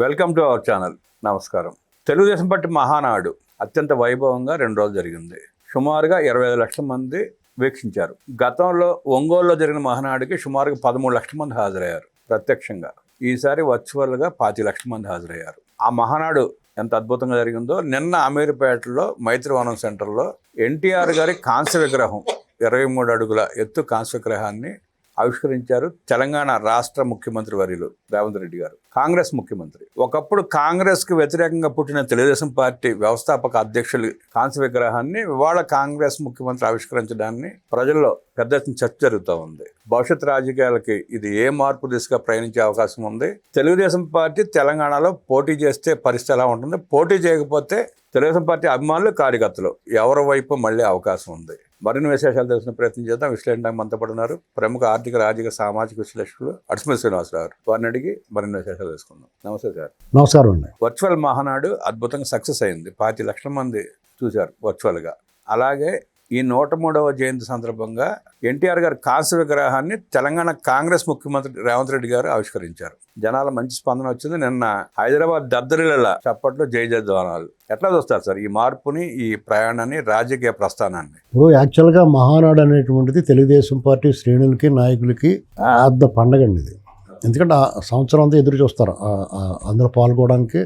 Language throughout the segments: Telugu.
Welcome to our channel. నమస్కారం. తెలుగుదేశం పార్టీ మహానాడు అత్యంత వైభవంగా 2 రోజులు జరిగింది. సుమారుగా 25 లక్షల మంది వీక్షించారు. గతంలో ఒంగోలులో జరిగిన మహానాడుకి సుమారుగా 13 లక్షల మంది హాజరయ్యారు ప్రత్యక్షంగా. ఈసారి వర్చువల్గా 25 లక్షల మంది హాజరయ్యారు. ఆ మహానాడు ఎంత అద్భుతంగా జరిగిందో, నిన్న అమీర్పేటలో మైత్రివనం సెంటర్లో ఎన్టీఆర్ గారి కాంస్య విగ్రహం 23 అడుగుల ఎత్తు కాంస్య విగ్రహాన్ని ఆవిష్కరించారు తెలంగాణ రాష్ట్ర ముఖ్యమంత్రి వర్యులు రేవంత్ రెడ్డి గారు, కాంగ్రెస్ ముఖ్యమంత్రి. ఒకప్పుడు కాంగ్రెస్కి వ్యతిరేకంగా పుట్టిన తెలుగుదేశం పార్టీ వ్యవస్థాపక అధ్యక్షులు కాంస్య విగ్రహాన్ని ఇవాళ కాంగ్రెస్ ముఖ్యమంత్రి ఆవిష్కరించడాన్ని ప్రజల్లో పెద్ద ఎత్తున చర్చ జరుగుతూ ఉంది. భవిష్యత్ రాజకీయాలకి ఇది ఏ మార్పు దిశగా ప్రయాణించే అవకాశం ఉంది? తెలుగుదేశం పార్టీ తెలంగాణలో పోటీ చేస్తే పరిస్థితి ఎలా ఉంటుంది? పోటీ చేయకపోతే తెలుగుదేశం పార్టీ అభిమానులు, కార్యకర్తలు ఎవరి వైపు మళ్ళీ అవకాశం ఉంది? మరిన్ని విశేషాలు తెలిసిన ప్రయత్నం చేద్దాం. విశ్లేషణ మనతో పడున్నారు ప్రముఖ ఆర్థిక, రాజకీయ, సామాజిక విశ్లేషకులు అడిసిమల్ శ్రీనివాసరావు. వారిని అడిగి మరిన్ని విశేషాలు తెలుసుకుందాం. నమస్తే సార్. నమస్కారం అండి. వర్చువల్ మహానాడు అద్భుతంగా సక్సెస్ అయింది. 25 లక్షల మంది చూశారు వర్చువల్గా. అలాగే ఈ 103వ జయంతి సందర్భంగా ఎన్టీఆర్ గారి కాంస్య విగ్రహాన్ని తెలంగాణ కాంగ్రెస్ ముఖ్యమంత్రి రేవంత్ రెడ్డి గారు ఆవిష్కరించారు. జనాల మంచి స్పందన వచ్చింది. నిన్న హైదరాబాద్ దద్దరిల్ల చప్పట్లో జై జయధ్వానాలు. ఎట్లా చూస్తారు సార్ ఈ మార్పుని, ఈ ప్రయాణాన్ని, రాజకీయ ప్రస్థానాన్ని? ఇప్పుడు యాక్చువల్గా మహానాడు అనేటువంటిది తెలుగుదేశం పార్టీ శ్రేణులకి, నాయకులకి పెద్ద పండగ అండి ఇది. ఎందుకంటే ఆ సంవత్సరం అంతా ఎదురు చూస్తారు అందరూ పాల్గొనడానికి.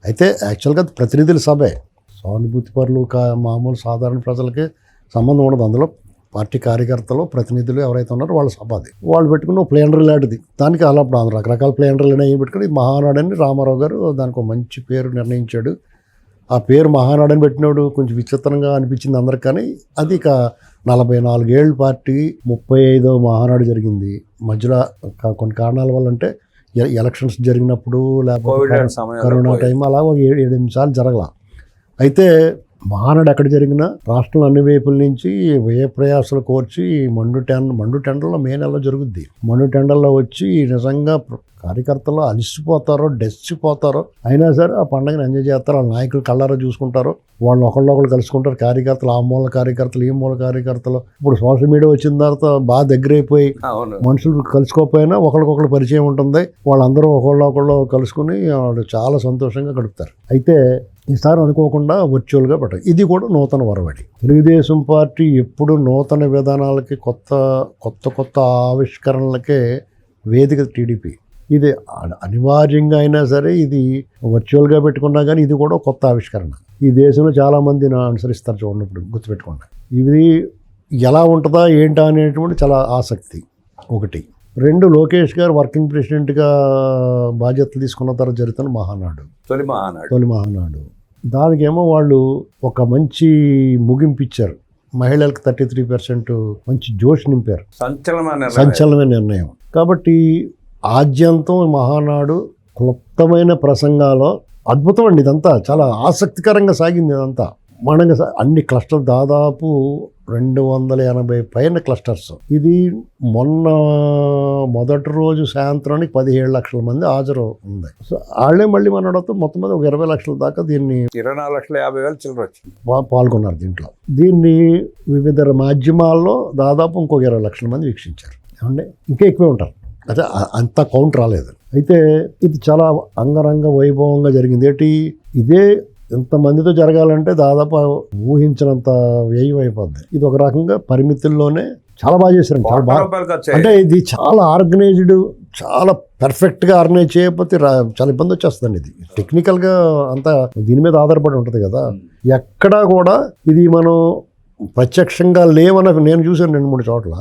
అయితే యాక్చువల్గా ప్రతినిధుల సభే, సానుభూతి పరులు, మామూలు సాధారణ ప్రజలకి సంబంధం ఉండదు. అందులో పార్టీ కార్యకర్తలు, ప్రతినిధులు ఎవరైతే ఉన్నారో వాళ్ళ సభ అది. వాళ్ళు పెట్టుకున్న ప్లేనరీ లాంటిది. దానికి అలా రకరకాల ప్లేనరీలు ఏం పెట్టుకుని మహానాడు అని రామారావు గారు దానికి ఒక మంచి పేరు నిర్ణయించాడు. ఆ పేరు మహానాడు అని పెట్టినాడు కొంచెం విచిత్రంగా అనిపించింది అందరికి. కానీ అది ఇక 44 ఏళ్ళ పార్టీ 35వ మహానాడు జరిగింది. మధ్యలో కొన్ని కారణాల వల్ల, అంటే ఎలక్షన్స్ జరిగినప్పుడు, లేకపోతే కరోనా టైం, అలా 7-8 సార్లు జరగల. అయితే మహానాడు ఎక్కడ జరిగినా రాష్ట్రంలో అన్ని వైపుల నుంచి వ్యయ ప్రయాసాలు కోర్చి మండు టెండర్లో మే నెలలో జరుగుద్ది. మండు టెండర్లో వచ్చి నిజంగా కార్యకర్తలు అలిసిపోతారో, డెస్సిపోతారో, అయినా సరే ఆ పండుగను ఎంజాయ్ చేస్తారు. వాళ్ళ నాయకులు కళ్ళారా చూసుకుంటారు, వాళ్ళు ఒకళ్ళు కలుసుకుంటారు. కార్యకర్తలు, ఆ మూల కార్యకర్తలు, ఈ మూల కార్యకర్తలు. ఇప్పుడు సోషల్ మీడియా వచ్చిన తర్వాత బాగా దగ్గరైపోయి మనుషులు కలుసుకోకపోయినా ఒకరికొకరు పరిచయం ఉంటుంది. వాళ్ళందరూ ఒకళ్ళు కలుసుకుని వాళ్ళు చాలా సంతోషంగా గడుపుతారు. అయితే ఈసారి అనుకోకుండా వర్చువల్గా పెట్టారు. ఇది కూడా నూతన వరవడి. తెలుగుదేశం పార్టీ ఎప్పుడు నూతన విధానాలకి, కొత్త ఆవిష్కరణలకే వేదిక టీడీపీ. ఇది అనివార్యంగా అయినా సరే ఇది వర్చువల్గా పెట్టుకున్నా కానీ ఇది కూడా కొత్త ఆవిష్కరణ. ఈ దేశంలో చాలామంది అనుసరిస్తారు చూడండి. ఇప్పుడు గుర్తుపెట్టుకోండి, ఇది ఎలా ఉంటుందా ఏంటా అనేటువంటి చాలా ఆసక్తి ఒకటి. 2, లోకేష్ గారు వర్కింగ్ ప్రెసిడెంట్గా బాధ్యతలు తీసుకున్న తర్వాత జరుగుతున్న మహానాడు, తొలి మహానాడు. దానికేమో వాళ్ళు ఒక మంచి ముగింపు ఇచ్చారు. మహిళలకు 33% మంచి జోష్ నింపారు. సంచలనమైన నిర్ణయం. కాబట్టి ఆద్యంతం మహానాడు క్లుప్తమైన ప్రసంగాలు అద్భుతం అండి. ఇదంతా చాలా ఆసక్తికరంగా సాగింది. ఇదంతా మనంగా అన్ని క్లస్టర్లు, దాదాపు 280 పైన క్లస్టర్స్. ఇది మొదటి రోజు సాయంత్రానికి 17 లక్షల మంది హాజరు ఉంది. సో వాళ్ళే మళ్ళీ మనతో మొత్తం మీద ఒక 20 లక్షల దాకా దీన్ని 24,50,000 చిల్లర పాల్గొన్నారు దీంట్లో. దీన్ని వివిధ మాధ్యమాల్లో దాదాపు ఇంకొక 20 లక్షల మంది వీక్షించారు. ఏమంటే ఇంకా ఎక్కువే ఉంటారు, అయితే అంత కౌంట్ రాలేదు. అయితే ఇది చాలా అంగరంగ వైభవంగా జరిగింది. ఇదే ఇంతమందితో జరగాలంటే దాదాపు ఊహించినంత వ్యయం అయిపోద్ది. ఇది ఒక రకంగా పరిమితుల్లోనే చాలా బాగా చేశారు. చాలా బాగా, అంటే ఇది చాలా ఆర్గనైజ్డ్, చాలా పర్ఫెక్ట్గా ఆర్గనైజ్ చేయకపోతే చాలా ఇబ్బంది వచ్చేస్తుందండి. ఇది టెక్నికల్గా అంతా దీని మీద ఆధారపడి ఉంటుంది కదా. ఎక్కడా కూడా ఇది మనం ప్రత్యక్షంగా లేవన్న నేను చూశాను 2-3 చోట్ల.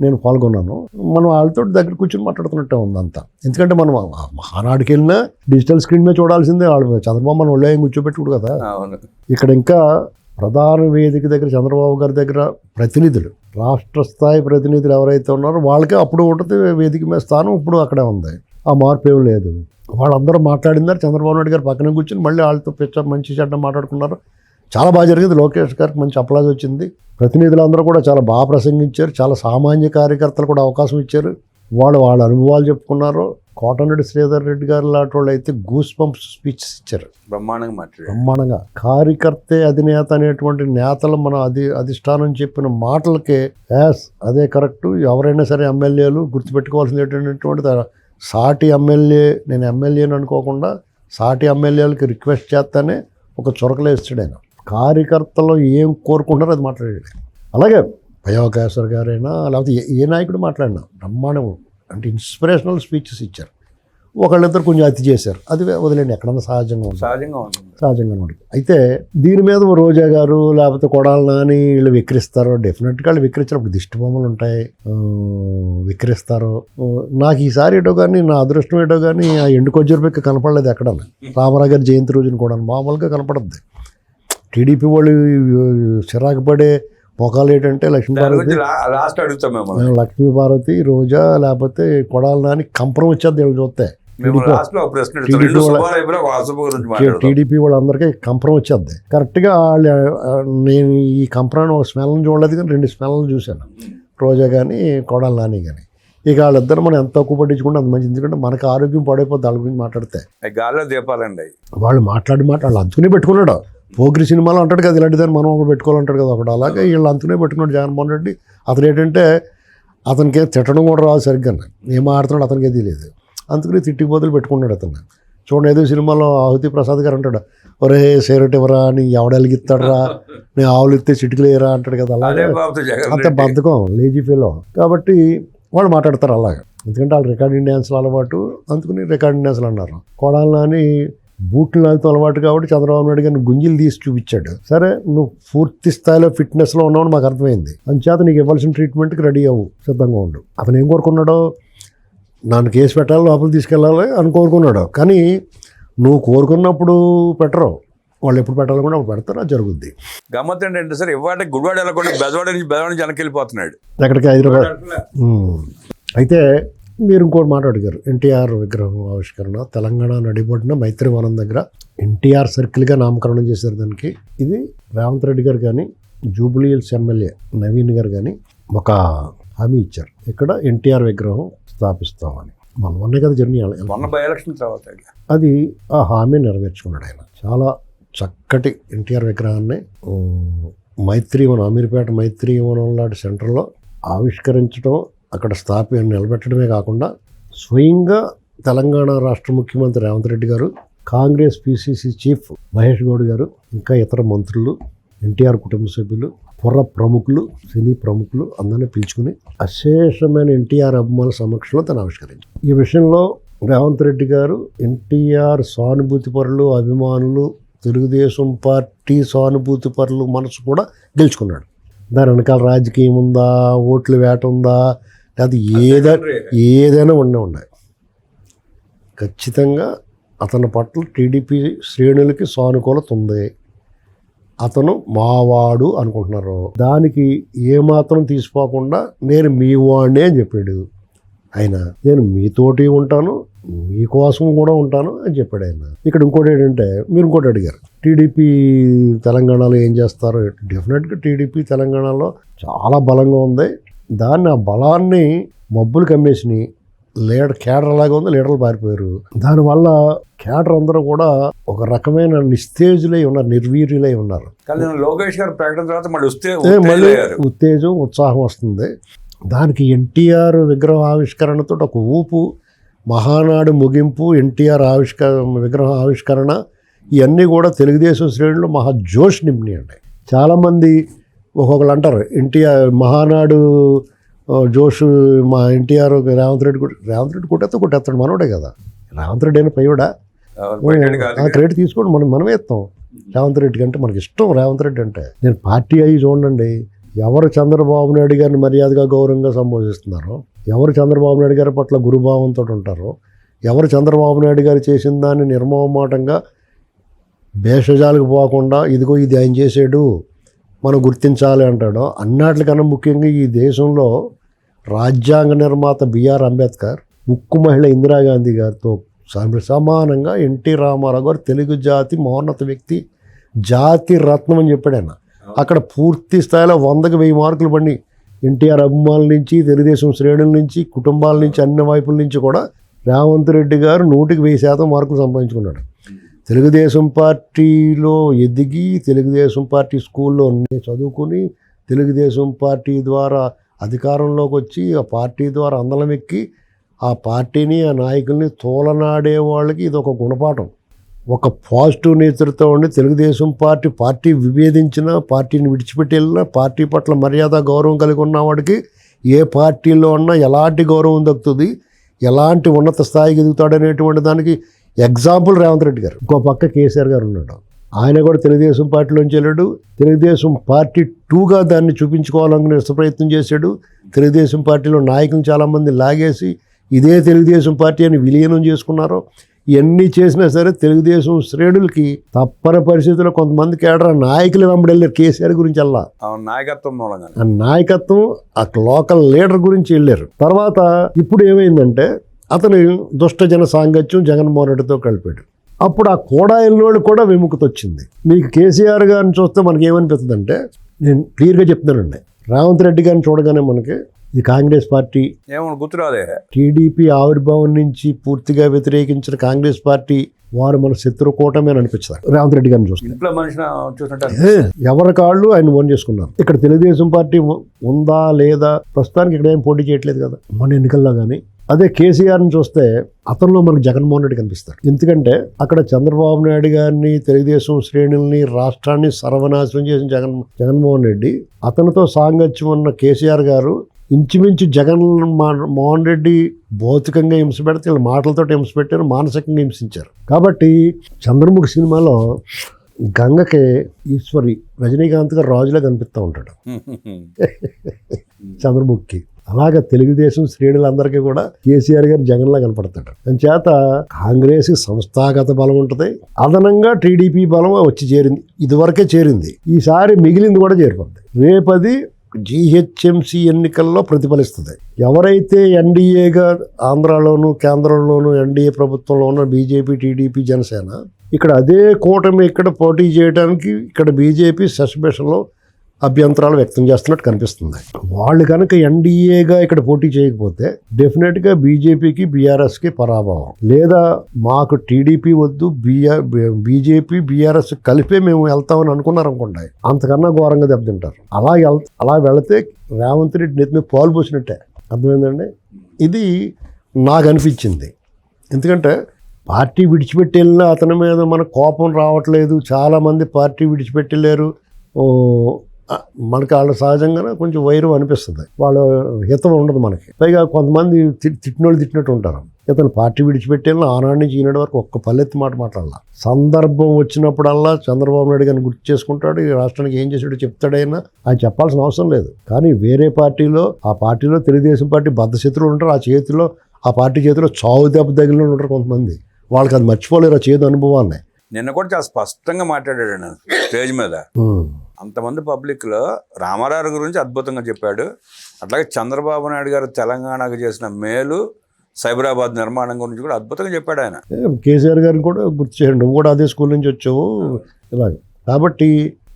నేను పాల్గొన్నాను. మనం వాళ్ళతో దగ్గర కూర్చొని మాట్లాడుతున్నట్టే ఉంది అంతా. ఎందుకంటే మనం మహానాడుకి వెళ్ళినా డిజిటల్ స్క్రీన్ మీద చూడాల్సిందే. వాళ్ళు చంద్రబాబు మనం ఒళ్ళే కూర్చోబెట్టుకోడు కదా. ఇక్కడ ఇంకా ప్రధాన వేదిక దగ్గర చంద్రబాబు గారి దగ్గర ప్రతినిధులు, రాష్ట్ర స్థాయి ప్రతినిధులు ఎవరైతే ఉన్నారో వాళ్ళకే అప్పుడు ఉంటుంది వేదిక మీద స్థానం. ఇప్పుడు అక్కడే ఉంది. ఆ మార్పు ఏం లేదు. వాళ్ళందరూ మాట్లాడినారు. చంద్రబాబు నాయుడు గారు పక్కన కూర్చొని మళ్ళీ వాళ్ళతో మంచి చెడ్డ మాట్లాడుకున్నారు. చాలా బాగా జరిగింది. లోకేష్ గారికి మంచి అప్లాజ్ వచ్చింది. ప్రతినిధులందరూ కూడా చాలా బాగా ప్రసంగించారు. చాలా సామాన్య కార్యకర్తలు కూడా అవకాశం ఇచ్చారు. వాళ్ళ అనుభవాలు చెప్పుకున్నారు. కోటమిరెడ్డి శ్రీధర్ రెడ్డి గారు లాంటి వాళ్ళు అయితే గూస్ బంప్స్ స్పీచ్ ఇచ్చారు. బ్రహ్మాండంగా కార్యకర్తే అధినేత అనేటువంటి నేతలు మన అధిష్టానం చెప్పిన మాటలకే అదే కరెక్టు. ఎవరైనా సరే ఎమ్మెల్యేలు గుర్తుపెట్టుకోవాల్సినటువంటి సాటి ఎమ్మెల్యే, నేను ఎమ్మెల్యేని అనుకోకుండా సాటి ఎమ్మెల్యేలకి రిక్వెస్ట్ చేస్తానే ఒక చురకలేస్తాడు ఆయన. కార్యకర్తలు ఏం కోరుకుంటారో అది మాట్లాడాడు. అలాగే భయోకేశ్వర్ గారైనా లేకపోతే ఏ నాయకుడు మాట్లాడినా బ్రహ్మాండం, అంటే ఇన్స్పిరేషనల్ స్పీచెస్ ఇచ్చారు. ఒకళ్ళిద్దరు కొంచెం అతి చేశారు, అది వదిలేండి, ఎక్కడన్నా సహజంగా ఉంటుంది. అయితే దీని మీద రోజా గారు లేకపోతే కొడాలి నాని వీళ్ళు విక్రిస్తారు. డెఫినెట్గా వాళ్ళు విక్రించినప్పుడు దిష్టి బొమ్మలు ఉంటాయి, విక్రిస్తారు. నాకు ఈసారి ఏటో కానీ నా అదృష్టం ఏటో కానీ ఆ ఎండుకొజ్జరపెక్క కనపడలేదు ఎక్కడ. రామారావు గారి జయంతి రోజున కూడా మామూలుగా కనపడద్ది. టీడీపీ వాళ్ళు చిరాకు పడే మొఖాలు ఏంటంటే లక్ష్మీపార్వతి, రోజా లేకపోతే కొడాలి నాని కంపరం వచ్చేది వీళ్ళు చూస్తే. టీడీపీ వాళ్ళందరికీ కంపరం వచ్చేది కరెక్ట్గా. నేను ఈ కంపరాన్ని ఒక స్మెల్ని చూడలేదు కానీ 2 స్మెల్ని చూశాను, రోజా కానీ కొడాలి నాని కానీ. ఇక వాళ్ళిద్దరు మనం ఎంత తక్కువ పట్టించుకుంటే అంత మంచి, ఎందుకంటే మనకు ఆరోగ్యం పాడైపోద్ది వాళ్ళ గురించి మాట్లాడితే. గాల్లో దీపాలండి వాళ్ళు మాట్లాడి వాళ్ళు అంచుకునే పెట్టుకున్నాడు. పోకిరి సినిమాలో అంటాడు కదా ఇలాంటిదాన్ని మనం ఒకటి పెట్టుకోవాలంటాడు కదా ఒకటి. అలాగే వీళ్ళు అంతనే పెట్టుకున్నాడు జగన్మోహన్ రెడ్డి. అతను ఏంటంటే అతనికి తిట్టడం కూడా రాదు సరిగ్గా, ఏం ఆడుతున్నాడు అతనికే తెలియదు, అందుకని తిట్టి బదులు పెట్టుకున్నాడు అతను. చూడండి ఏదో సినిమాలో ఆహుతి ప్రసాద్ గారు అంటాడు, ఒరే సేరట్ ఇవ్వరా నీ ఎవడెలిగిస్తాడరా, నీ ఆవులు ఇస్తే చిటికలు వేయరా అంటాడు కదా. అలాగే అంత బద్ధకం, లేజీ ఫీలో. కాబట్టి వాళ్ళు మాట్లాడతారు అలాగే, ఎందుకంటే వాళ్ళు రికార్డింగ్ డ్యాన్స్లు అలవాటు, అందుకని రికార్డింగ్ డ్యాన్స్లు అన్నారు. కొడాలి నాని బూట్లు నాలుగుతో అలవాటు కాబట్టి చంద్రబాబు నాయుడు గారిని గుంజీలు తీసి చూపించాడు. సరే నువ్వు పూర్తి స్థాయిలో ఫిట్నెస్లో ఉన్నావు మాకు అర్థమైంది, అంచేత నీకు ఇవ్వాల్సిన ట్రీట్మెంట్కి రెడీ అవ్వు, సిద్ధంగా ఉండు. అతను ఏం కోరుకున్నాడో, నన్ను కేసు పెట్టాలి లోపల తీసుకెళ్ళాలి అని కోరుకున్నాడు. కానీ నువ్వు కోరుకున్నప్పుడు పెట్టరు, వాళ్ళు ఎప్పుడు పెట్టాలనుకుంటే అప్పుడు పెడతారు, అది జరుగుద్ది. గమ్మత్ ఏంటంటే సార్ ఇవాళ గుడివాడ వెళ్ళకుండా బెజవాడ నుంచి వెనక్కి వెళ్ళిపోతున్నాడు ఎక్కడికి, హైదరాబాద్. అయితే మీరు ఇంకోటి మాట అడిగారు, ఎన్టీఆర్ విగ్రహం ఆవిష్కరణ తెలంగాణ నడిబొడ్డున మైత్రివనం దగ్గర ఎన్టీఆర్ సర్కిల్గా నామకరణం చేశారు దానికి. ఇది రేవంత్ రెడ్డి గారు కానీ జూబ్లీ హిల్స్ ఎమ్మెల్యే నవీన్ గారు కానీ ఒక హామీ ఇచ్చారు, ఇక్కడ ఎన్టీఆర్ విగ్రహం స్థాపిస్తామని. మొన్నే కదా జర్నీ, బై ఎలక్షన్ తర్వాత అది ఆ హామీ నెరవేర్చుకున్నాడు ఆయన. చాలా చక్కటి ఎన్టీఆర్ విగ్రహాన్ని మైత్రివనం, అమీర్పేట మైత్రివనం లాంటి సెంటర్లో ఆవిష్కరించడం, అక్కడ నిలబెట్టడమే కాకుండా స్వయంగా తెలంగాణ రాష్ట్ర ముఖ్యమంత్రి రేవంత్ రెడ్డి గారు, కాంగ్రెస్ పిసిసి చీఫ్ మహేష్ గౌడ్ గారు, ఇంకా ఇతర మంత్రులు, ఎన్టీఆర్ కుటుంబ సభ్యులు, పుర ప్రముఖులు, సినీ ప్రముఖులు అందరినీ పిలుచుకుని అశేషమైన ఎన్టీఆర్ అభిమానుల సమక్షంలో తను ఆవిష్కరించారు. ఈ విషయంలో రేవంత్ రెడ్డి గారు ఎన్టీఆర్ సానుభూతి పరులు, అభిమానులు, తెలుగుదేశం పార్టీ సానుభూతి పరులు మనసు కూడా గెలుచుకున్నాడు. దాని వెనకాల రాజకీయం ఉందా, ఓట్ల వేట ఉందా, అది ఏదైనా ఉన్నాయి. ఖచ్చితంగా అతని పట్ల టీడీపీ శ్రేణులకి సానుకూలత ఉంది. అతను మావాడు అనుకుంటున్నారు. దానికి ఏమాత్రం తీసిపోకుండా నేను మీ వాడినే అని చెప్పాడు ఆయన. నేను మీతోటి ఉంటాను, మీకోసం కూడా ఉంటాను అని చెప్పాడు ఆయన. ఇక్కడ ఇంకోటి ఏంటంటే, మీరు ఇంకోటి అడిగారు, టీడీపీ తెలంగాణలో ఏం చేస్తారు. డెఫినెట్గా టీడీపీ తెలంగాణలో చాలా బలంగా ఉంది. దాన్ని ఆ బలాన్ని మబ్బులు కమ్మేసి కేడర్ అలాగే ఉంది, లీడర్లు పారిపోయారు. దానివల్ల కేడర్ అందరూ కూడా ఒక రకమైన నిస్తేజులై ఉన్నారు, నిర్వీర్యులై ఉన్నారు. లోకేష్ గారు ప్రకటన తర్వాత మళ్ళీ ఉత్తేజం, ఉత్సాహం వస్తుంది. దానికి ఎన్టీఆర్ విగ్రహ ఆవిష్కరణతో ఒక ఊపు, మహానాడు ముగింపు, ఎన్టీఆర్ విగ్రహ ఆవిష్కరణ, ఇవన్నీ కూడా తెలుగుదేశం శ్రేణులు మహా జోష్ నింపినాయండి. చాలామంది ఒక్కొక్కరు అంటారు ఎన్టీఆర్ మహానాడు జోష్, మా ఎన్టీఆర్ రేవంత్ రెడ్డి కొట్టేస్తాడు, మనోడే కదా. రేవంత్ రెడ్డి అయినా పైవాడా, క్రెడిట్ తీసుకోండి, మనమే ఇస్తాం రేవంత్ రెడ్డి కంటే. మనకి ఇష్టం రేవంత్ రెడ్డి అంటే. నేను పార్టీ అయ్యి చూడండి, ఎవరు చంద్రబాబు నాయుడు గారిని మర్యాదగా గౌరవంగా సంబోధిస్తున్నారో, ఎవరు చంద్రబాబు నాయుడు గారి పట్ల గురుభావంతో ఉంటారో, ఎవరు చంద్రబాబు నాయుడు గారు చేసిన దాన్ని నిర్మమాటంగా భేషజాలకు పోకుండా ఇదిగో ఇది ఆయన చేసాడు మనం గుర్తించాలి అంటాడో, అన్నిటికన్నా ముఖ్యంగా ఈ దేశంలో రాజ్యాంగ నిర్మాత బిఆర్ అంబేద్కర్, ఉక్కు మహిళ ఇందిరాగాంధీ గారితో సమానంగా ఎన్టీ రామారావు గారు తెలుగు జాతి మహోన్నత వ్యక్తి, జాతి రత్నం అని చెప్పాడు ఆయన. అక్కడ పూర్తి స్థాయిలో 100కి 1000 మార్కులు పడి ఎన్టీఆర్ అభిమానుల నుంచి, తెలుగుదేశం శ్రేణుల నుంచి, కుటుంబాల నుంచి, అన్ని వైపుల నుంచి కూడా రేవంత్ రెడ్డి గారు 100కి 1000% మార్కులు సంపాదించుకున్నాడు. తెలుగుదేశం పార్టీలో ఎదిగి, తెలుగుదేశం పార్టీ స్కూల్లో చదువుకుని, తెలుగుదేశం పార్టీ ద్వారా అధికారంలోకి వచ్చి, ఆ పార్టీ ద్వారా అందలం ఎక్కి, ఆ పార్టీని ఆ నాయకుల్ని తోలనాడే వాళ్ళకి ఇది ఒక గుణపాఠం. ఒక పాజిటివ్ నేచర్తో ఉండి తెలుగుదేశం పార్టీ విభేదించినా, పార్టీని విడిచిపెట్టి వెళ్ళినా, పార్టీ పట్ల మర్యాద గౌరవం కలిగి ఉన్నవాడికి ఏ పార్టీలో ఉన్నా ఎలాంటి గౌరవం దక్కుతుంది, ఎలాంటి ఉన్నత స్థాయికి ఎదుగుతాడనేటువంటి దానికి ఎగ్జాంపుల్ రేవంత్ రెడ్డి గారు. ఇంకో పక్క కేసీఆర్ గారు ఉన్నాడు. ఆయన కూడా తెలుగుదేశం పార్టీలోంచి వెళ్ళాడు. తెలుగుదేశం పార్టీ 2గా దాన్ని చూపించుకోవాలనుకునే ప్రయత్నం చేశాడు. తెలుగుదేశం పార్టీలో నాయకులు చాలామంది లాగేసి ఇదే తెలుగుదేశం పార్టీ అని విలీనం చేసుకున్నారు. ఇవన్నీ చేసినా సరే తెలుగుదేశం శ్రేణులకి తప్పని పరిస్థితుల్లో కొంతమంది కేడర్ నాయకులు వెంబడి వెళ్ళారు కేసీఆర్ గురించి వెళ్ళా. నాయకత్వం మూలంగా ఆ నాయకత్వం ఆ లోకల్ లీడర్ గురించి వెళ్ళారు. తర్వాత ఇప్పుడు ఏమైందంటే అతను దుష్టజన సాంగత్యం జగన్మోహన్ రెడ్డితో కలిపాడు. అప్పుడు ఆ కోడాయిల్లోళ్ళు కూడా విముఖత వచ్చింది. మీకు కేసీఆర్ గారిని చూస్తే మనకి ఏమనిపిస్తుంది అంటే, నేను క్లియర్గా చెప్తున్నానండి, రేవంత్ రెడ్డి గారిని చూడగానే మనకి ఈ కాంగ్రెస్ పార్టీ ఏమో గుర్తురాదే, టీడీపీ ఆవిర్భావం నుంచి పూర్తిగా వ్యతిరేకించిన కాంగ్రెస్ పార్టీ వారు మన శత్రు కూటమి అని అనిపించారు రేవంత్ రెడ్డి గారిని చూస్తే. ఇంట్లో మనిషిని చూసినట్టు ఎవరి కాళ్ళు ఆయన ఓన్ చేసుకున్నారు. ఇక్కడ తెలుగుదేశం పార్టీ ఉందా లేదా, ప్రస్తుతానికి ఇక్కడ ఏం పోటీ చేయట్లేదు కదా మన ఎన్నికల్లో. కానీ అదే కేసీఆర్ని చూస్తే అతనిలో మనకు జగన్మోహన్ రెడ్డి కనిపిస్తారు. ఎందుకంటే అక్కడ చంద్రబాబు నాయుడు గారిని, తెలుగుదేశం శ్రేణుల్ని, రాష్ట్రాన్ని సర్వనాశనం చేసిన జగన్మోహన్ రెడ్డి, అతనితో సాంగత్యం ఉన్న కేసీఆర్ గారు ఇంచుమించు జగన్మోహన్ రెడ్డి భౌతికంగా హింస పెడితే వీళ్ళ మాటలతో హింస పెట్టారు, మానసికంగా హింసించారు. కాబట్టి చంద్రముఖి సినిమాలో గంగకి ఈశ్వరి రజనీకాంత్ గారు రాజులా కనిపిస్తూ ఉంటాడు చంద్రముఖికి. అలాగే తెలుగుదేశం శ్రేణులందరికీ కూడా కేసీఆర్ గారు జగన్లా కనపడతాడు. అందుచేత కాంగ్రెస్కి సంస్థాగత బలం ఉంటుంది, అదనంగా టీడీపీ బలం వచ్చి చేరింది, ఇదివరకే చేరింది, ఈసారి మిగిలింది కూడా చేరిపోద్ది. రేపది జీహెచ్ఎంసీ ఎన్నికల్లో ప్రతిఫలిస్తుంది. ఎవరైతే ఎన్డీఏగా ఆంధ్రాలోను కేంద్రంలోను ఎన్డీఏ ప్రభుత్వంలో ఉన్న బీజేపీ, టీడీపీ, జనసేన, ఇక్కడ అదే కూటమి ఇక్కడ పోటీ చేయడానికి ఇక్కడ బీజేపీ సస్పెషన్లో అభ్యంతరాలు వ్యక్తం చేస్తున్నట్టు కనిపిస్తుంది. వాళ్ళు కనుక ఎన్డీఏగా ఇక్కడ పోటీ చేయకపోతే డెఫినెట్గా బీజేపీకి, బీఆర్ఎస్కి పరాభవం. లేదా మాకు టీడీపీ వద్దు, బీజేపీ, బీఆర్ఎస్ కలిపే మేము వెళ్తామని అనుకున్నారనుకుంటాయి, అంతకన్నా ఘోరంగా దెబ్బతింటారు. అలా వెళితే రేవంత్ రెడ్డి నెత్తి మీద పాలు పోసినట్టే. అర్థమైందండి? ఇది నాకు అనిపించింది. ఎందుకంటే పార్టీ విడిచిపెట్టి వెళ్ళినా అతని మీద మనకు కోపం రావట్లేదు. చాలామంది పార్టీ విడిచిపెట్టి వెళ్ళారు, మనకి వాళ్ళ సహజంగానే కొంచెం వైరం అనిపిస్తుంది, వాళ్ళ హితం ఉండదు మనకి. పైగా కొంతమంది తిట్టినోళ్ళు తిట్టినట్టు ఉంటారు. ఇతను పార్టీ విడిచిపెట్టేళ్ళ ఆనాడు నుంచి ఈనాడు వరకు ఒక్క పల్లెత్తి మాట మాట్లాడాల. సందర్భం వచ్చినప్పుడల్లా చంద్రబాబు నాయుడు గారిని గుర్తు చేసుకుంటాడు, ఈ రాష్ట్రానికి ఏం చేసాడో చెప్తాడైనా ఆయన చెప్పాల్సిన అవసరం లేదు. కానీ వేరే పార్టీలో, ఆ పార్టీలో తెలుగుదేశం పార్టీ బద్ధశత్రువులు ఉంటారు, ఆ పార్టీ చేతిలో చావు దెబ్బ తగిలిన ఉంటారు కొంతమంది. వాళ్ళకి అది మర్చిపోలేరు ఆ చేదు అనుభవాన్ని. నిన్న కూడా చాలా స్పష్టంగా మాట్లాడాడు నేను స్టేజ్ మీద. అంతమంది పబ్లిక్లో రామారావు గురించి అద్భుతంగా చెప్పాడు. అట్లాగే చంద్రబాబు నాయుడు గారు తెలంగాణకు చేసిన మేలు, సైబరాబాద్ నిర్మాణం గురించి కూడా అద్భుతంగా చెప్పాడు ఆయన. కేసీఆర్ గారిని కూడా గుర్తు చేయండి, నువ్వు కూడా అదే స్కూల్ నుంచి వచ్చావు ఇలాగ. కాబట్టి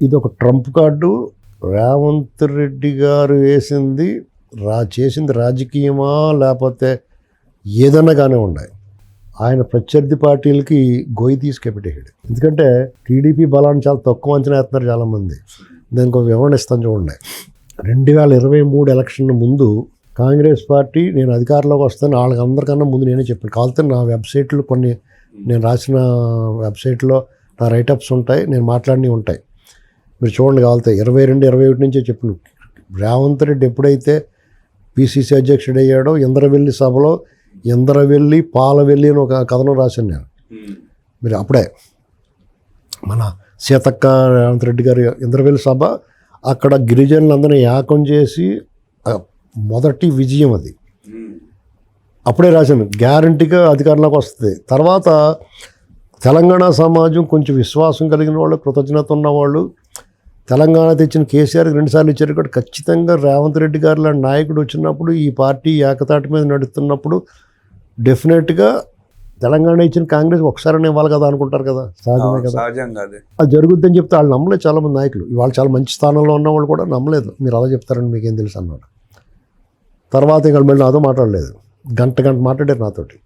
ఇది ఒక ట్రంప్ కార్డు. రేవంత్ రెడ్డి గారు చేసింది రాజకీయమా లేకపోతే ఏదన్నా కానీ ఉన్నాయి, ఆయన ప్రత్యర్థి పార్టీలకి గొయ్యి తీసుకెపెట్టేయాడు. ఎందుకంటే టీడీపీ బలాన్ని చాలా తక్కువ అంచనా వేస్తున్నారు చాలామంది. దానికి ఒక వివరణ ఇస్తాను చూడండి. 2023 ఎలక్షన్ ముందు కాంగ్రెస్ పార్టీ నేను అధికారంలోకి వస్తాను వాళ్ళకి అందరికన్నా ముందు నేనే చెప్పాను. కాకపోతే నా వెబ్సైట్లు కొన్ని నేను రాసిన వెబ్సైట్లో నా రైటప్స్ ఉంటాయి, నేను మాట్లాడినవి ఉంటాయి, మీరు చూడండి. కావాలితే 22-21 నుంచే చెప్పాను. రేవంత్ రెడ్డి ఎప్పుడైతే పిసిసి అధ్యక్షుడు అయ్యాడో ఇంద్రవెల్లి సభలో ఇంద్రవెల్లి పాలవెల్లి అని ఒక కథనం రాశాను నేను. మీరు అప్పుడే మన సీతక్క రేవంత్ రెడ్డి గారి ఇంద్రవెల్లి సభ, అక్కడ గిరిజనులందరినీ ఏకం చేసి మొదటి విజయం అది. అప్పుడే రాశాను, గ్యారంటీగా అధికారంలోకి వస్తుంది. తర్వాత తెలంగాణ సమాజం కొంచెం విశ్వాసం కలిగిన వాళ్ళు, కృతజ్ఞత ఉన్నవాళ్ళు, తెలంగాణ తెచ్చిన కేసీఆర్కి 2 సార్లు ఇచ్చారు కూడా, ఖచ్చితంగా రేవంత్ రెడ్డి గారు లాంటి నాయకుడు వచ్చినప్పుడు, ఈ పార్టీ ఏకతాటి మీద నడుస్తున్నప్పుడు డెఫినెట్గా తెలంగాణ ఇచ్చిన కాంగ్రెస్ ఒకసారి ఇవ్వాలి కదా అనుకుంటారు కదా, సహజమే కదా. అది జరుగుద్దని చెప్తే వాళ్ళు నమ్మలేదు చాలామంది నాయకులు. ఇవాళ చాలా మంచి స్థానంలో ఉన్నవాళ్ళు కూడా నమ్మలేదు. మీరు అలా చెప్తారని మీకేం తెలుసు అన్నాడు. తర్వాత ఇక్కడ మళ్ళీ నాతో మాట్లాడలేదు, గంట మాట్లాడారు నాతోటి.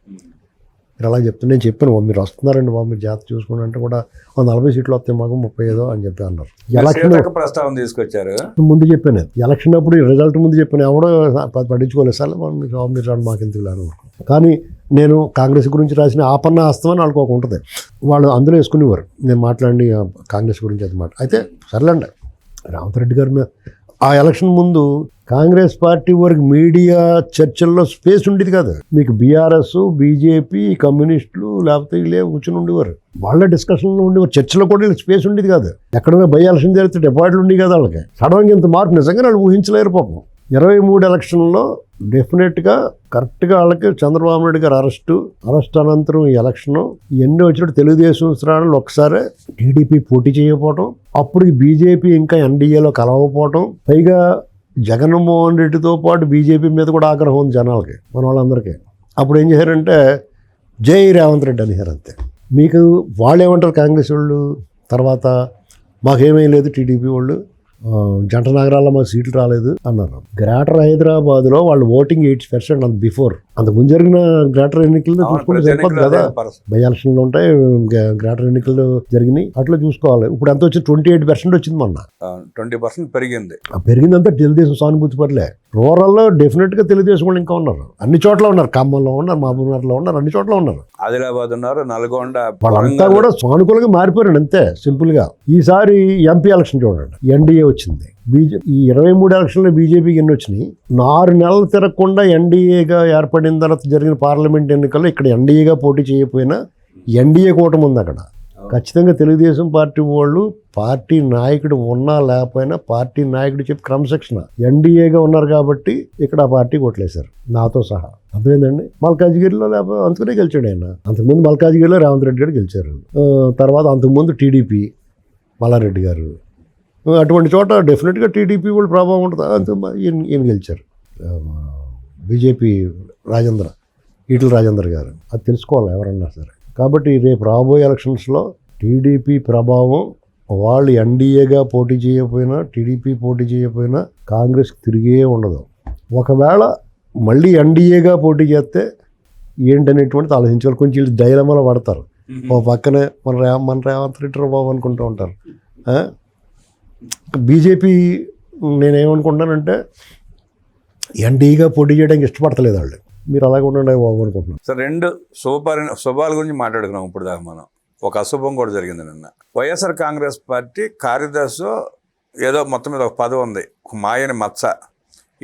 మీరు అలా చెప్తే నేను చెప్పాను మీరు వస్తున్నారండి బాబు మీరు జాగ్రత్త చూసుకోండి అంటే కూడా 40 సీట్లు వస్తాయి మాకు 35 అని చెప్పి అన్నారు. ఎలక్షన్ ప్రస్తావన తీసుకొచ్చారు ముందు చెప్పాను, ఎలక్షన్ అప్పుడు రిజల్ట్ ముందు చెప్పాను, ఎవడో పట్టించుకోలేదు సార్ మీరు రాండి మాకు ఎందుకు లేను. కానీ నేను కాంగ్రెస్ గురించి రాసిన ఆపన్న హస్తం అని వాళ్ళకి ఒక ఉంటుంది, వాళ్ళు అందులో వేసుకునేవారు నేను మాట్లాడి కాంగ్రెస్ గురించి అది మాట. అయితే సర్లేండి రేవంత్ రెడ్డి గారి మీద ఆ ఎలక్షన్ ముందు కాంగ్రెస్ పార్టీ వరకు మీడియా చర్చల్లో స్పేస్ ఉండేది కాదు. మీకు బీఆర్ఎస్, బీజేపీ, కమ్యూనిస్టులు లేకపోతే వీళ్ళే కూర్చొని ఉండేవారు, వాళ్ళ డిస్కషన్లో ఉండేవారు, చర్చలో కూడా వీళ్ళకి స్పేస్ ఉండేది కాదు. ఎక్కడైనా బై ఎలక్షన్ జరిగితే డిపాజిట్లు ఉండేవి కదా వాళ్ళకి. సడన్గా ఇంత మార్పు నిజంగా వాళ్ళు ఊహించలేరు పాపం. 23 ఎలక్షన్లో డెఫినెట్గా కరెక్ట్గా వాళ్ళకి చంద్రబాబు నాయుడు గారు అరెస్ట్ అనంతరం ఈ ఎలక్షన్ ఇవన్నీ వచ్చినట్టు తెలుగుదేశం శ్రేణులు ఒకసారి టీడీపీ పోటీ చేయకపోవటం, అప్పుడు బీజేపీ ఇంకా ఎన్డీఏలో కలవకపోవటం, పైగా జగన్మోహన్ రెడ్డితో పాటు బీజేపీ మీద కూడా ఆగ్రహం ఉంది జనాలకి, మన వాళ్ళందరికీ. అప్పుడు ఏం చేశారంటే జై రేవంత్ రెడ్డి అనేసారు అంతే. మీకు వాళ్ళు ఏమంటారు కాంగ్రెస్ వాళ్ళు తర్వాత మాకేమీ లేదు టీడీపీ వాళ్ళు జంట నగరాల్లో మాకు సీట్లు రాలేదు అన్నారు. గ్రేటర్ హైదరాబాద్లో వాళ్ళు ఓటింగ్ 80% అంత బిఫోర్ అంతకుముందు జరిగిన గ్రేటర్ ఎన్నికల్లో చూసుకుంటే సరిపోతుంది కదా. బై ఎలక్షన్లు ఉంటాయి, గ్రేటర్ ఎన్నికలు జరిగినాయి, అట్లా చూసుకోవాలి. ఇప్పుడు ఎంత వచ్చింది 28% వచ్చింది మొన్న, 20% పెరిగింది. పెరిగిందంతా తెలుగుదేశం సానుభూతి పర్లే. రూరల్లో డెఫినెట్గా తెలుగుదేశం వాళ్ళు ఇంకా ఉన్నారు, అన్ని చోట్ల ఉన్నారు, ఖమ్మంలో ఉన్నారు, మహబూబ్నగర్లో ఉన్నారు, అన్ని చోట్ల ఉన్నారు, ఆదిలాబాద్ ఉన్నారు, నల్గొండ, వాళ్ళంతా కూడా సానుకూలంగా మారిపోయారు అంతే సింపుల్గా. ఈసారి ఎంపీ ఎలక్షన్ చూడండి, ఎన్డీఏ వచ్చింది, ఈ 23 ఎలక్షన్లో బీజేపీకి ఎన్ని వచ్చినాయి. 6 నెలలు తిరగకుండా ఎన్డీఏగా ఏర్పడిన తర్వాత జరిగిన పార్లమెంట్ ఎన్నికల్లో ఇక్కడ ఎన్డీఏగా పోటీ చేయకపోయినా ఎన్డీఏ కూటమి ఉంది అక్కడ. ఖచ్చితంగా తెలుగుదేశం పార్టీ వాళ్ళు పార్టీ నాయకుడు ఉన్నా లేకపోయినా పార్టీ నాయకుడు చెప్పి క్రమశిక్షణ ఎన్డీఏగా ఉన్నారు కాబట్టి ఇక్కడ ఆ పార్టీ కొట్లేశారు నాతో సహా. అర్థమైందండి. మల్కాజ్గిరిలో లేకపోతే అందుకనే గెలిచాడు ఆయన. అంతకుముందు మల్కాజ్గిరిలో రేవంత్ రెడ్డి గారు గెలిచారు, తర్వాత అంతకుముందు టీడీపీ మల్లారెడ్డి గారు, అటువంటి చోట డెఫినెట్గా టీడీపీ వాళ్ళు ప్రభావం ఉంటుంది. అంత ఈయన గెలిచారు. బీజేపీ ఈటల రాజేందర్ గారు, అది తెలుసుకోవాలి ఎవరన్నా సరే. కాబట్టి రేపు రాబోయే ఎలక్షన్స్లో టీడీపీ ప్రభావం వాళ్ళు ఎన్డీఏగా పోటీ చేయకపోయినా టీడీపీ పోటీ చేయకపోయినా కాంగ్రెస్కి తిరిగే ఉండదు. ఒకవేళ మళ్ళీ ఎన్డీఏగా పోటీ చేస్తే ఏంటనేటువంటిది ఆలోచించాలి. కొంచెం వీళ్ళు డైలమాలో పడతారు. ఓ పక్కనే మన రేవంత్ రెడ్డి బాబు అనుకుంటూ ఉంటారు. బీజేపీ నేనేమనుకుంటున్నానంటే ఎన్డీగా పోటీ చేయడానికి ఇష్టపడతలేదు వాళ్ళు. మీరు అలాగే ఉండండి బాబు అనుకుంటున్నాను. సార్, 2 శుభాల గురించి మాట్లాడుకున్నాం ఇప్పుడు దాకా మనం. ఒక అశుభం కూడా జరిగింది నిన్న. వైఎస్ఆర్ కాంగ్రెస్ పార్టీ కార్యదర్శి ఏదో మొత్తం మీద ఒక పదవి ఉంది, ఒక మాయని మచ్చ,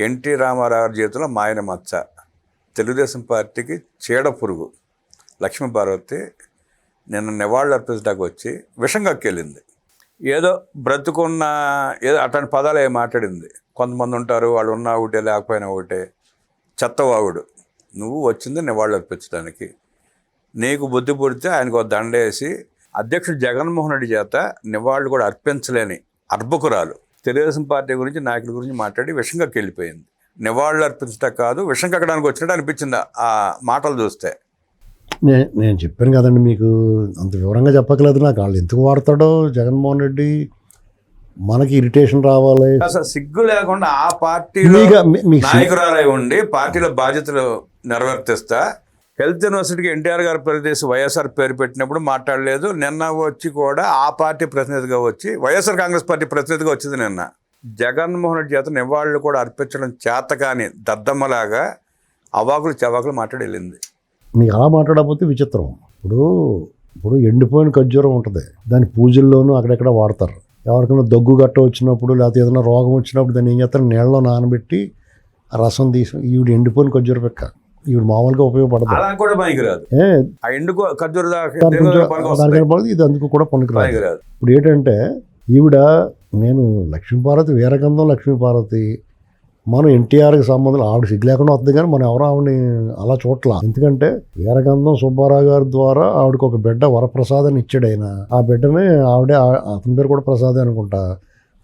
ఎన్టీ రామారావు చేతిలో మాయని మచ్చ. తెలుగుదేశం పార్టీకి చీడ పురుగు లక్ష్మీపార్వతి నిన్న నివాళులు అర్పించడానికి వచ్చి విషం కక్కెళ్ళింది. ఏదో బ్రతుకున్న ఏదో అట్లాంటి పదాలు ఏమి మాట్లాడింది. కొంతమంది ఉంటారు వాళ్ళు ఉన్నా ఒకటే లేకపోయినా ఒకటే, చెత్తవాగుడు. నువ్వు వచ్చింది నివాళులు అర్పించడానికి, నీకు బుద్ధి పుడితే ఆయనకు ఒక దండేసి అధ్యక్షుడు జగన్మోహన్ రెడ్డి చేత నివాళులు కూడా అర్పించలేని అర్భకురాలు తెలుగుదేశం పార్టీ గురించి నాయకుల గురించి మాట్లాడి విషంగా వెళ్ళిపోయింది. నివాళులు అర్పించడం కాదు విషం కక్కడానికి వచ్చినట్టు అనిపించింది ఆ మాటలు చూస్తే. నేను చెప్పాను కదండి మీకు, అంత వివరంగా చెప్పకలేదు. నాకు వాళ్ళు ఎందుకు వాడతాడో జగన్మోహన్ రెడ్డి, మనకి ఇరిటేషన్ రావాలి. అసలు సిగ్గు లేకుండా ఆ పార్టీలో నాయకురాలై ఉండి పార్టీలో బాధ్యతలు నిర్వర్తిస్తా హెల్త్ యూనివర్సిటీకి ఎన్టీఆర్ గారి ప్రదేశ్ వైఎస్ఆర్ పేరు పెట్టినప్పుడు మాట్లాడలేదు. నిన్న వచ్చి కూడా ఆ పార్టీ ప్రతినిధిగా వచ్చి వైఎస్ఆర్ కాంగ్రెస్ పార్టీ ప్రతినిధిగా వచ్చింది. నిన్న జగన్మోహన్ రెడ్డి చేత నివాళులు కూడా అర్పించడం చేత కానీ దద్దమ్మలాగా అవాకులు చవాకులు మాట్లాడి వెళ్ళింది. మీకు అలా మాట్లాడకపోతే విచిత్రం. ఇప్పుడు ఎండిపోయిన ఖర్జూరం ఉంటుంది, దాని పూజల్లోనూ అక్కడెక్కడ వాడతారు. ఎవరికైనా దగ్గు గట్ట వచ్చినప్పుడు లేకపోతే ఏదైనా రోగం వచ్చినప్పుడు దాన్ని ఏం చేస్తారు, నీళ్ళలో నానబెట్టి ఆ రసం తీసి, ఈవిడ ఎండిపోయిన ఖర్జూర పెక్క, ఈవిడ మామూలుగా ఉపయోగపడదు, ఇది అందుకు కూడా పనికిరాదు. ఇప్పుడు ఏంటంటే ఈవిడ, నేను లక్ష్మీపార్వతి వీరగంధం లక్ష్మీపార్వతి, మనం ఎన్టీఆర్కి సంబంధం, ఆవిడ సిగ్గు లేకుండా వస్తుంది కానీ మనం ఎవరు ఆవిడని అలా చూడలా. ఎందుకంటే వీరగంధం సుబ్బారావు గారి ద్వారా ఆవిడకి ఒక బిడ్డ వరప్రసాదాన్ని ఇచ్చాడు ఆయన. ఆ బిడ్డని ఆవిడే, అతని పేరు కూడా ప్రసాదే అనుకుంటా,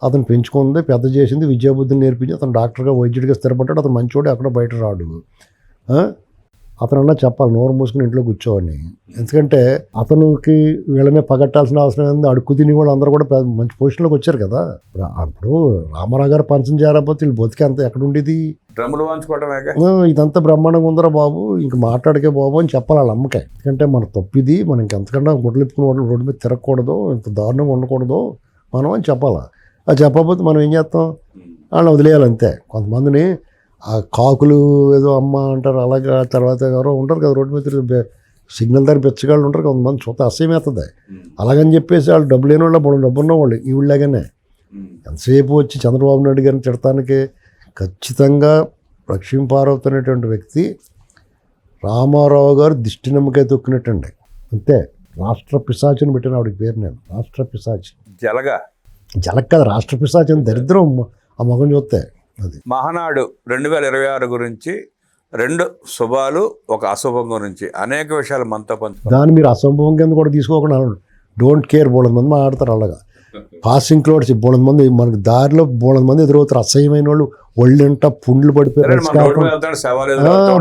అతను పెంచుకుంది, పెద్ద చేసింది, విద్యాబుద్ధిని నేర్పించి అతను డాక్టర్గా వైద్యుడిగా స్థిరపడ్డాడు. అతను మంచోడు, ఎక్కడ బయట రాడు. అతనన్నా చెప్పాలి, నోరు మూసుకుని ఇంట్లో కూర్చోవని. ఎందుకంటే అతనికి వీళ్ళనే పగట్టాల్సిన అవసరం ఏంది, అడుక్కు తిని వాళ్ళు అందరూ కూడా మంచి పొజిషన్లోకి వచ్చారు కదా. అప్పుడు రామారావు గారు పంచం చేరకపోతే వీళ్ళు బతికి అంత ఎక్కడ ఉండేది. డ్రమ్ములు వాంచుకోవడమే. ఇదంతా బ్రహ్మాండంగా ఉందరా బాబు, ఇంక మాట్లాడకే బాబు అని చెప్పాలి వాళ్ళ అమ్మకే. ఎందుకంటే మన తప్పిది, మనం ఇంకెంతకన్నా గుడ్లిప్పుకుని వాళ్ళు రోడ్డు మీద తిరగకూడదు, ఇంత దారుణంగా ఉండకూడదు మనం అని చెప్పాలా. అది చెప్పకపోతే మనం ఏం చేస్తాం, వాళ్ళని వదిలేయాలి అంతే. కొంతమందిని ఆ కాకులు ఏదో అమ్మ అంటారు, అలాగే తర్వాత ఎవరో ఉంటారు కదా రోడ్డు మీద సిగ్నల్ దగ్గర బెచ్చగాళ్ళు ఉంటారు కొంతమంది, చూస్తే అసహ్యం అవుతుంది. అలాగని చెప్పేసి వాళ్ళు డబ్బు లేని వాళ్ళు డబ్బు ఉన్న వాళ్ళు ఈ ఊళ్ళగానే ఎంతసేపు వచ్చి చంద్రబాబు నాయుడు గారిని తిడటానికి ఖచ్చితంగా లక్ష్మీపార్వతి అనేటువంటి వ్యక్తి రామారావు గారు దిష్టి నమ్మకాయ తొక్కినట్టండి అంతే. రాష్ట్ర పిశాచిని పెట్టిన ఆవిడకి పేరు నేను, రాష్ట్ర పిశాచి. జలక్ కదా, రాష్ట్ర పిశాచి అని దరిద్రం ఆ మొగం చూస్తే. అది మహానాడు 2026 గురించి 2 శుభాలు, ఒక అశుభం గురించి అనేక విషయాలు మనతో పంచుకుంటాం. దాన్ని మీరు అసంభవం కింద కూడా తీసుకోకుండా డోంట్ కేర్, బోళంది మంది మాట్లాడతారు అలాగా. పాసింగ్ క్లోడ్స్ బోళంది మంది, మనకి దారిలో బోళంది మంది ఎదురవుతారు, అసహ్యమైన వాళ్ళు, ఒళ్ళంట పుండ్లు పడిపోయారు,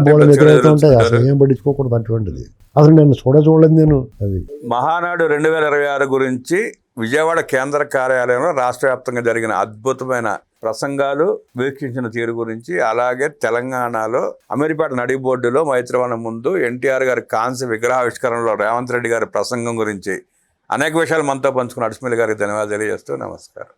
బోళం ఎదురవుతూ ఉంటాయి. అసలు ఏం పట్టించుకోకూడదు అటువంటిది. అసలు నేను చూడలేదు నేను. అది మహానాడు 2026 గురించి విజయవాడ కేంద్ర కార్యాలయంలో రాష్ట్ర వ్యాప్తంగా జరిగిన అద్భుతమైన ప్రసంగాలు వీక్షించిన తీరు గురించి, అలాగే తెలంగాణలో అమీర్పేట నడిబోర్డులో మైత్రివనం ముందు ఎన్టీఆర్ గారి కాంస్య విగ్రహావిష్కరణలో రేవంత్ రెడ్డి గారి ప్రసంగం గురించి అనేక విషయాలు మనతో పంచుకున్న అడిసిమల్లి గారికి ధన్యవాదాలు తెలియజేస్తూ నమస్కారం.